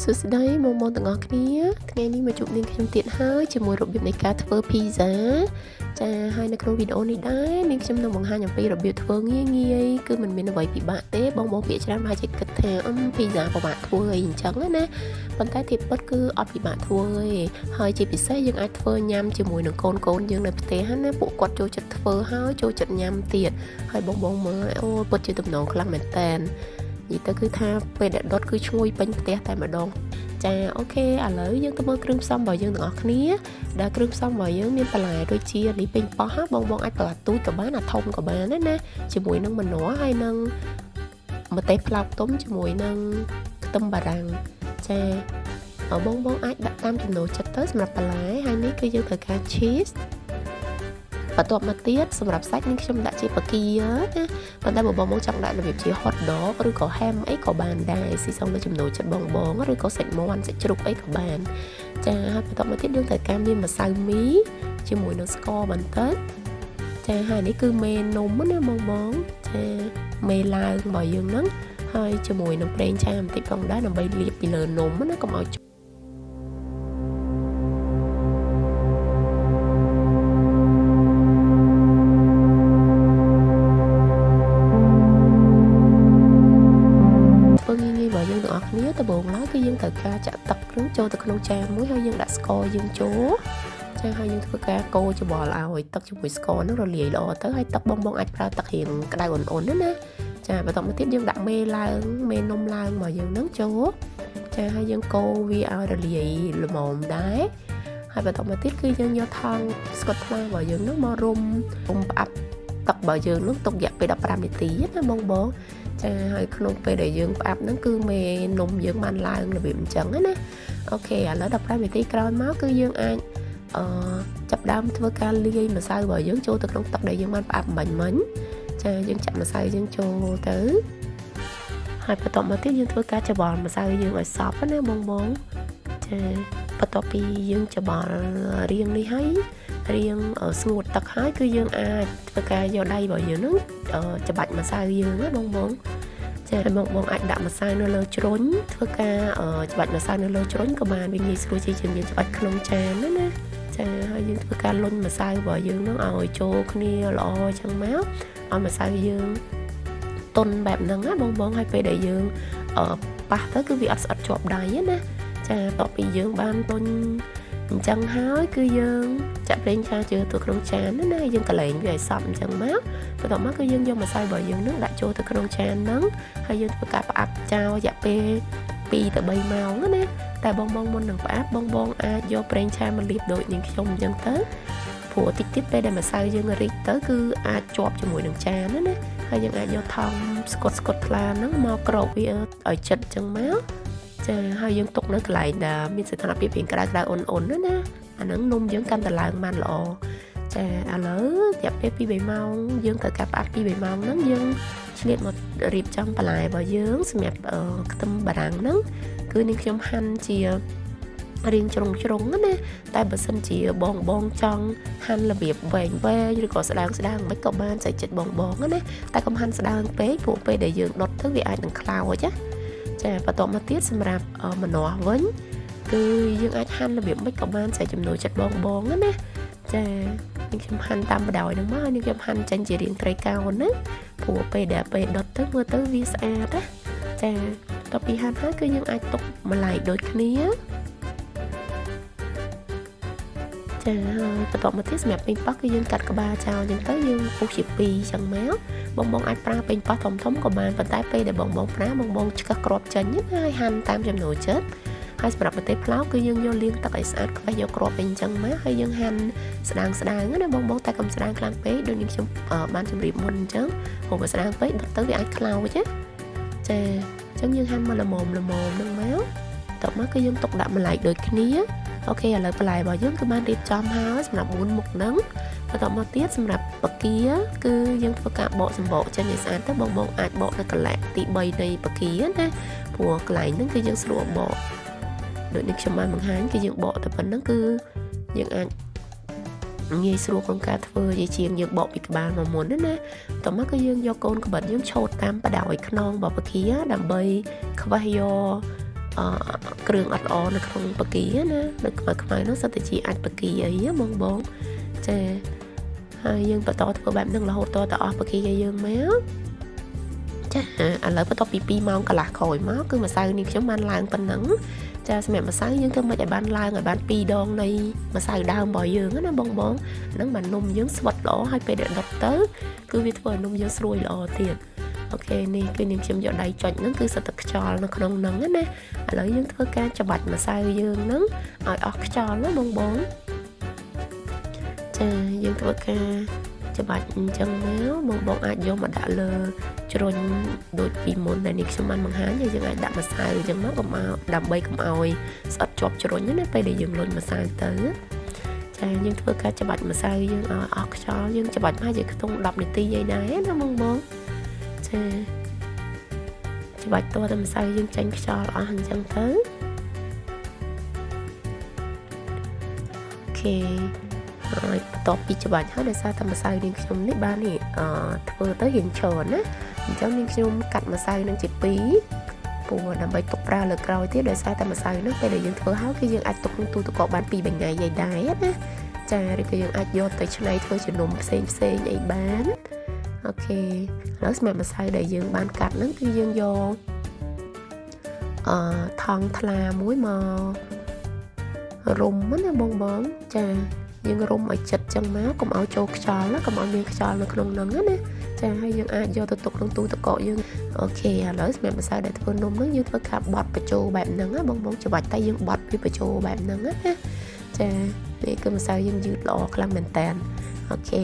សួស្តីបងប្អូនទាំងអស់គ្នាថ្ងៃនេះមកជួបនាងខ្ញុំទៀតហើយជាមួយរបៀបនៃការធ្វើ pizza ចាហើយនៅក្នុងវីដេអូនេះដែរនាងខ្ញុំនឹងបង្ហាញអំពីរបៀបធ្វើងាយគឺមិនមានអ្វីពិបាកទេបងភាគច្រើនប្រហែលជាគិតថាpizza ពិបាកធ្វើអីអញ្ចឹងណាប៉ុន្តែទីពិតគឺអត់ពិបាកធ្វើទេហើយជាពិសេសយើងអាចធ្វើញ៉ាំជាមួយនឹងកូនយើងនៅផ្ទះណាពួកគាត់ចូលចិត្តធ្វើហើយចូលចិត្តញ៉ាំទៀតហើយបងមើលអូពិតជាទំនងខ្លាំងមែនតើនិយាយទៅគឺថាពេលដែលដុតគឺឈ្ងុយពេញផ្ទះតែម្ដងចាអូខេឥឡូវយើងទៅមើលគ្រឿងផ្សំរបស់យើងទាំងអស់គ្នាដែលគ្រឿងផ្សំរបស់យើងមានបន្លែដូចជានេះពេញប៉ោះបងអាចប្រើទូចក៏បានអាធំក៏បានណាជាមួយនឹងម្នាស់ហើយនឹងម្ទេសផ្លោកទុំជាមួយនឹងខ្ទឹមបារាំងចាបងអាចដាក់តាមចំណូលចិត្តទៅសម្រាប់បន្លែហើយនេះគឺយើងត្រូវការ cheeseបន្ទាប់មកទៀតសម្រាប់សាច់នេះខ្ញុំដាក់ជាបកាណាប៉ុន្តែបងចង់ដាក់របៀបជា hot dog ឬក៏ ham អីក៏បានដែរស៊ីសងទៅចំណូលចិត្តបងឬក៏សាច់មាន់សាច់ជ្រូកអីក៏បានចាហើយបន្ទាប់មកទៀតយើងត្រូវការមានម្សៅមីជាមួយនឹងស្ករបន្តិចចាហើយនេះគឺមេនំណាបងចាមេឡើងរបស់យើងហ្នឹងហើយជាមួយនឹងប្រេងឆាបន្តិចផងដែរដើម្បីលាបពីលើនំណាកុំឲ្យដំបូងឡើយគឺយើងត្រូវការចាក់ទឹកព្រឹងចូលទៅក្នុងចានមួយហើយយើងដាក់ស្ករយើងចូលចាហើយយើងធ្វើការកូរច្បល់ឲ្យទឹកជាមួយស្ករនោះរលាយល្អទៅហើយទឹកបងអាចប្រើទឹករៀងក្តៅអ៊ុនៗណាចាបន្ទាប់មកទៀតយើងដាក់មេនំឡើងមកយើងនឹងចូលចាហើយយើងកូរវាឲ្យរលាយល្មមដែរហើយបន្ទាប់មកទៀតគឺយើងយកថង់ស្កុតខ្លារបស់យើងនោះមករុំផ្អាប់ទឹករបស់យើងនោះទុករយៈពេល15នាទីណាបងចាហើយក្នុងពេលដែលយើងផ្អាប់ហ្នឹងគឺមេនំយើងបានឡើងរបៀបអញ្ចឹងណាអូខេឥឡូវ15នាទីក្រោយមកគឺយើងអាចចាប់ដើមធ្វើការលាយម្សៅរបស់យើងចូលទៅក្នុងទឹកដែលយើងបានផ្អាប់មិញចាយើងចាក់ម្សៅយើងចូលទៅហើយបន្ទាប់មកទៀតយើងធ្វើការច្បល់ម្សៅយើងឲ្យសព្វណាបងចាបន្ទាប់ពីយើងច្បល់រាងនេះហើយរៀងស្ងួតទឹកហើយគឺយើងអាចធ្វើការយកដៃរបស់យើងហ្នឹងច្បាច់ម្សៅយើងណាបងចាបងអាចដាក់ម្សៅនៅលើជ្រុញធ្វើការច្បាច់ម្សៅនៅលើជ្រុញក៏បានវាងាយស្រួលជាងយើងច្បាច់ក្នុងចានណាចាហើយយើងធ្វើការលុញម្សៅរបស់យើងហ្នឹងឲ្យចូលគ្នាល្អអញ្ចឹងមកឲ្យម្សៅយើងទន់បែបហ្នឹងណាបងហើយពេលដែលយើងប៉ះទៅគឺវាអត់ស្អិតជាប់ដៃណាចាតបពីយើងបានទុញអញ្ចឹងហើយគឺយើងចាក់ប្រេងឆាជើទៅក្នុងចានណាយើងកលែងវាឲ្យសព្វអញ្ចឹងមកបន្ទាប់មកគឺយើងយកម្សៅរបស់យើងនឹងដាក់ចូលទៅក្នុងចានហ្នឹងហើយយើងធ្វើការផ្អាប់ចោលរយៈពេល2ទៅ3ម៉ោងណាតែបងមុននឹងផ្អាប់បងអាចយកប្រេងឆាមកលាបដូចនាងខ្ញុំអញ្ចឹងទៅព្រោះតិចទៀតពេលដែលម្សៅយើងរីកទៅគឺអាចជាប់ជាមួយនឹងចានណាហើយយើងអាចយកថង់ស្កុតខ្លាហ្នឹងមកក្រោបវាឲ្យជិតអញ្ចឹងមកចាហើយយើងទុកនៅកន្លែងដែលមានស្ថានភាពរៀងក្តៅអ៊ុនណាអាហ្នឹងនំយើងកាន់តែឡើងបានល្អចាឥឡូវរយៈពេល2-3ម៉ោងយើងត្រូវការផ្អាប់2-3ម៉ោងហ្នឹងយើងឆ្លៀតមករៀបចំបន្លែរបស់យើងសម្រាប់ខ្ទឹមបារាំងហ្នឹងគឺនាងខ្ញុំហាន់ជារៀងជ្រុងណាតែបើសិនជាបងចង់ហាន់របៀបវែងឬក៏ស្ដើងមិនក៏បានសេចចិត្តបងណាតែកុំហាន់ស្ដើងពេកព្រោះពេលដែលយើងដុតទៅវាអាចនឹងខ្លោចណាចាបន្ទាប់មកទៀតសម្រាប់ម្នាស់វិញគឺយើងអាចហាន់របៀបមិនក៏បានតែចំណូលចិត្តបងណាចានេះខ្ញុំហាន់តាមបដ ாய் ហ្នឹងមកហើយនេះខ្ញុំហាន់ចេញជារាងត្រីកោណណាព្រោះពេលដុតទៅមើលទៅវាស្អាតណាចាបន្ទាប់ពីហាន់ហើយគឺយើងអាចទុកម្លាយដូចគ្នាចាបន្ទាប់មកទៀតសម្រាប់ពេញប៉ោះគឺយើងកាត់ក្បាលចោលអញ្ចឹងទៅយើងពុះជា2អញ្ចឹងមកបងអាចប្រើពេញប៉ោះធំក៏បានប៉ុន្តែពេលដែលបងប្រើបងឆ្កឹះគ្រាប់ចេញហើយហាន់តាមចំណូលចិត្តហើយសម្រាប់ម្ទេសផ្លោកគឺយើងយកលាងទឹកឲ្យស្អាតខ្វះយកគ្រាប់ពេញអញ្ចឹងមកហើយយើងហាន់ស្ដើងណាបងតែកុំស្ដើងខ្លាំងពេកដូចនេះខ្ញុំបានជម្រាបមុនអញ្ចឹងព្រោះបើស្ដើងពេកដុតទៅវាអាចខ្លោចណាចាអញ្ចឹងយើងហាន់មកល្មមហ្នឹងមកតបមកគឺយើងទុកដាក់ម្លាយដូចគ្នាអូខេឥឡូវបន្លែរបស់យើងគឺបានរៀបចំហើយសម្រាប់4មុខហ្នឹងបន្ទាប់មកទៀតសម្រាប់បកាគឺយើងធ្វើការបកសម្បកចេញឲ្យស្អាតទៅបងអាចបកនៅកន្លែងទី3នៃបកាណាព្រោះកន្លែងហ្នឹងគឺយើងស្រួលបកដូចនេះខ្ញុំបានបង្ហាញគឺយើងបកតែប៉ុណ្្នឹងគឺយើងអាចងាយស្រួលក្នុងការធ្វើជាងយើងបកពីក្បាលមកមុនណាបន្ទាប់មកគឺយើងយកកូនក្បិតយើងឆូតតាមបដ ாய் ខ្នងរបស់បកាដើម្បីខ្វះយក គ្រឿងអត់ល្អនៅក្នុងបកាណានៅខ្មៅនោះសិតតែជាអាចបកាអីបងចាហើយយើងបន្តធ្វើបែបហ្នឹងរហូតតអស់បកាយើងមកចាឥឡូវបន្ទាប់ពី2ម៉ោងកន្លះក្រោយមកគឺម្សៅនេះខ្ញុំបានឡើងប៉ុណ្ណឹងចាសម្រាប់ម្សៅយើងធ្វើមិនឲ្យបានឡើងឲ្យបាន2ដងនៃម្សៅដើមរបស់យើងណាបងហ្នឹងបាននំយើងស្វិតល្អហើយពេលដែលដុតទៅគឺវាធ្វើឲ្យនំយើងស្រួយល្អទៀតអូខេនេះគឺនាងខ្ញុំយកដៃចុចហ្នឹងគឺសិតតែខ្យល់នៅក្នុងហ្នឹងណាឥឡូវយើងធ្វើការច្របាច់ម្សៅយើងហ្នឹងឲ្យអស់ខ្យល់ណាបងចាយើងធ្វើការច្បាច់អញ្ចឹងមកបងអាចយកមកដាក់លើជ្រុញដូចពីមុនដែលនេះខ្ញុំបានបង្ហាញយើងអាចដាក់ម្សៅអញ្ចឹងមកកុំឲ្យដើម្បីកុំឲ្យស្អិតជាប់ជ្រុញណាពេលដែលយើងលុញម្សៅទៅចាយើងធ្វើការច្បាច់ម្សៅយើងឲ្យអស់ខ្យល់យើងច្បាច់មកជាខ្ទង់10នាទីអីដែរណាបងចាច្បាច់តតែម្សៅយើងចាញ់ខ្យល់អស់អញ្ចឹងទៅអូខេហើយបន្ទាប់ពីច្បាច់ហើយដោយសារតែម្សៅនាងខ្ញុំនេះបាននេះធ្វើទៅរៀងច្រើនណាអញ្ចឹងនាងខ្ញុំកាត់ម្សៅនឹងជា2ព្រោះដើម្បីទុកប្រើលើក្រោយទៀតដោយសារតែម្សៅនឹងពេលដែលយើងធ្វើហើយគឺយើងអាចទុកក្នុងទូទឹកកកបាន2-3ថ្ងៃអីដែរណាចាឬក៏យើងអាចយកទៅច្នៃធ្វើជានំផ្សេងអីបានអូខេឥឡូវសម្រាប់ម្សៅដែលយើងបានកាត់ហ្នឹងគឺយើងយកថង់ថ្លាមួយមករុំណាបងចាយើងរុំឲ្យចិត្តចឹងមកកុំឲ្យចូលខ្យល់ណាកុំឲ្យមានខ្យល់នៅក្នុងហ្នឹងណាចាហើយយើងអាចយកទៅទុកក្នុងទូទឹកកកយើងអូខេឥឡូវសម្រាប់ម្សៅដែលធ្វើនំហ្នឹងយើងធ្វើការបត់បញ្ចូលបែបហ្នឹងណាបងច្បាច់តែយើងបត់វាបញ្ចូលបែបហ្នឹងណាចានេះគឺម្សៅយើងយឺតល្អខ្លាំងមែនតើអូខេ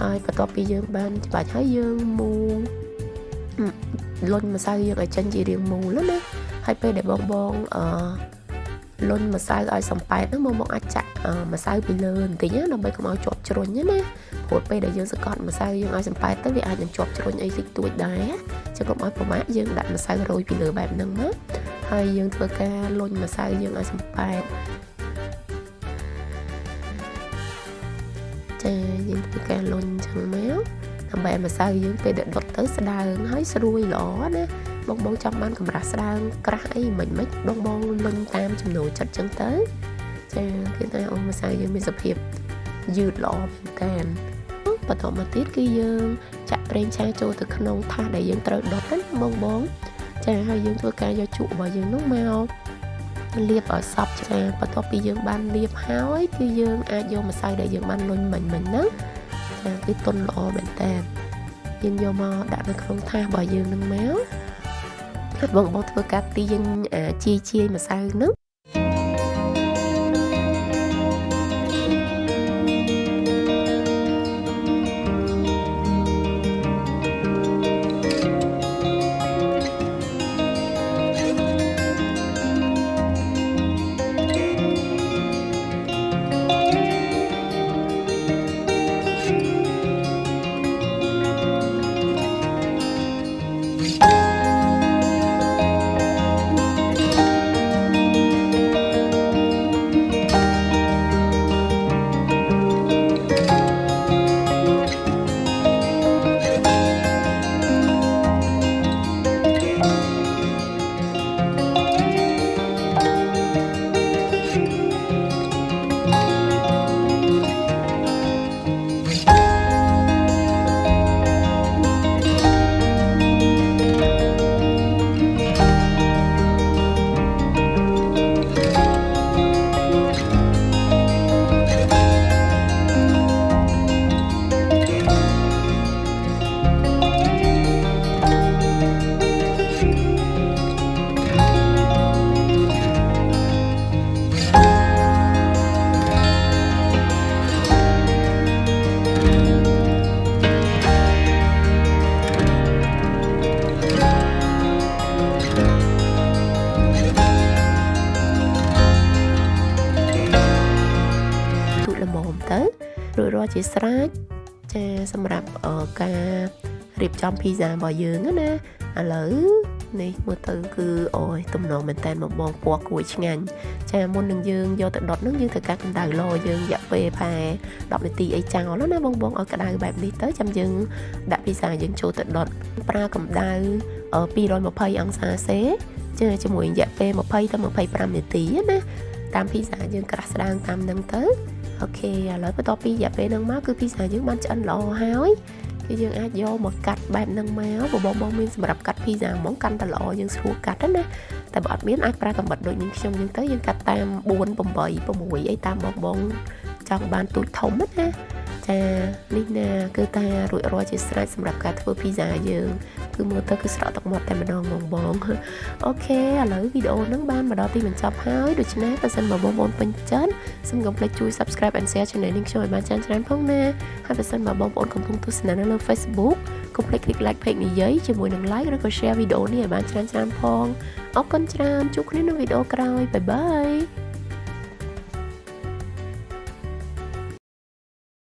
ហើយបន្ទាប់ពីយើងបានច្បាច់ហើយយើងមូលលុញម្សៅយើងឲ្យចេញជារាងមូលណាហើយពេលដែលបងលុញម្សៅឲ្យសំប៉ែតហ្នឹងមកអាចចាក់ម្សៅពីលើបន្តិចណាដើម្បីកុំឲ្យជាប់ជ្រុញណាព្រោះពេលដែលយើងសកត់ម្សៅយើងឲ្យសំប៉ែតទៅវាអាចនឹងជាប់ជ្រុញអីតិចតួចដែរចឹងកុំឲ្យប្រមាថយើងដាក់ម្សៅរោយពីលើបែបហ្នឹងណាហើយយើងធ្វើការលុញម្សៅយើងឲ្យសំប៉ែតចាយើងធ្វើការលុញចឹងមកដើម្បីឲ្យម្សៅយើងពេលដែលដុតទៅស្ដើងហើយស្រួយល្អណាបងចង់បានកម្រាស់ស្ដើងក្រាស់អីមិនបងលុញតាមចំណូលចិត្តចឹងទៅចាគឺថាម្សៅយើងមានសភាពយឺតល្អមែនតើបន្តមកទៀតគឺយើងចាក់ប្រេងឆាចូលទៅក្នុងថាសដែលយើងត្រូវដុតណាបងចាហើយយើងធ្វើការយកជក់របស់យើងនោះមកលាបឲ្យសព្វចាបន្ទាប់ពីយើងបានលាបហើយគឺយើងអាចយកម្សៅដែលយើងបានលុញមិញហ្នឹងចាគឺទន់ល្អមែនតើយើងយកមកដាក់នៅក្នុងថាសរបស់យើងនឹងមកហើយបងធ្វើការទាញជាយម្សៅហ្នឹងរួចរាល់ជាស្រេចចាសម្រាប់ការរៀបចំភីហ្សារបស់យើងណាឥឡូវនេះមើលទៅគឺអូយទំនងមែនតើបងពណ៌គួរឆ្ងាញ់ចាមុននឹងយើងយកទៅដុតហ្នឹងយើងត្រូវការកម្ដៅឡយើងរយៈពេលប្រហែល10នាទីអីចោលណាបងឲ្យក្ដៅបែបនេះទៅចាំយើងដាក់ភីហ្សាយើងចូលទៅដុតប្រើកម្ដៅ220អង្សាសេ ជាមួយរយៈពេល20ទៅ25នាទីណាតាមភីហ្សាយើងក្រាស់ស្ដាងតាមហ្នឹងទៅអូខេឥឡូវបន្ទាប់ពីរយៈពេលហ្នឹងមកគឺភីហ្សាយើងបានឆ្អិនល្អហើយគឺយើងអាចយកមកកាត់បែបហ្នឹងមកបងមានសម្រាប់កាត់ភីហ្សាហ្មងកាន់តែល្អយើងស្រួលកាត់ណាតែបើអត់មានអាចប្រើកាំបិតដូចនាងខ្ញុំយើងទៅយើងកាត់តាម4 8 6អីតាមបងចង់បានទូចធំណាចានេះណាគឺតារួចរាល់ជាស្រេចសម្រាប់ការធ្វើភីហ្សាយើងគឺមើលទៅគឺស្រក់ទឹកមាត់តែម្ដងបងអូខេឥឡូវវីដេអូហ្នឹងបានមកដល់ទីបញ្ចប់ហើយដូច្នេះបើសិនបើបងប្អូនពេញចិត្តសូមកុំភ្លេចជួយ Subscribe and Share Channel នេះខ្ញុំឲ្យបានច្រើនផងណាហើយបើសិនបើបងប្អូនកំពុងទស្សនានៅលើ Facebook កុំភ្លេច click like page និយាយជាមួយនឹង like ឬក៏ share វីដេអូនេះឲ្យបានច្រើនផងអរគុណច្រើនជួបគ្នានៅវីដេអូក្រោយបាយបាយ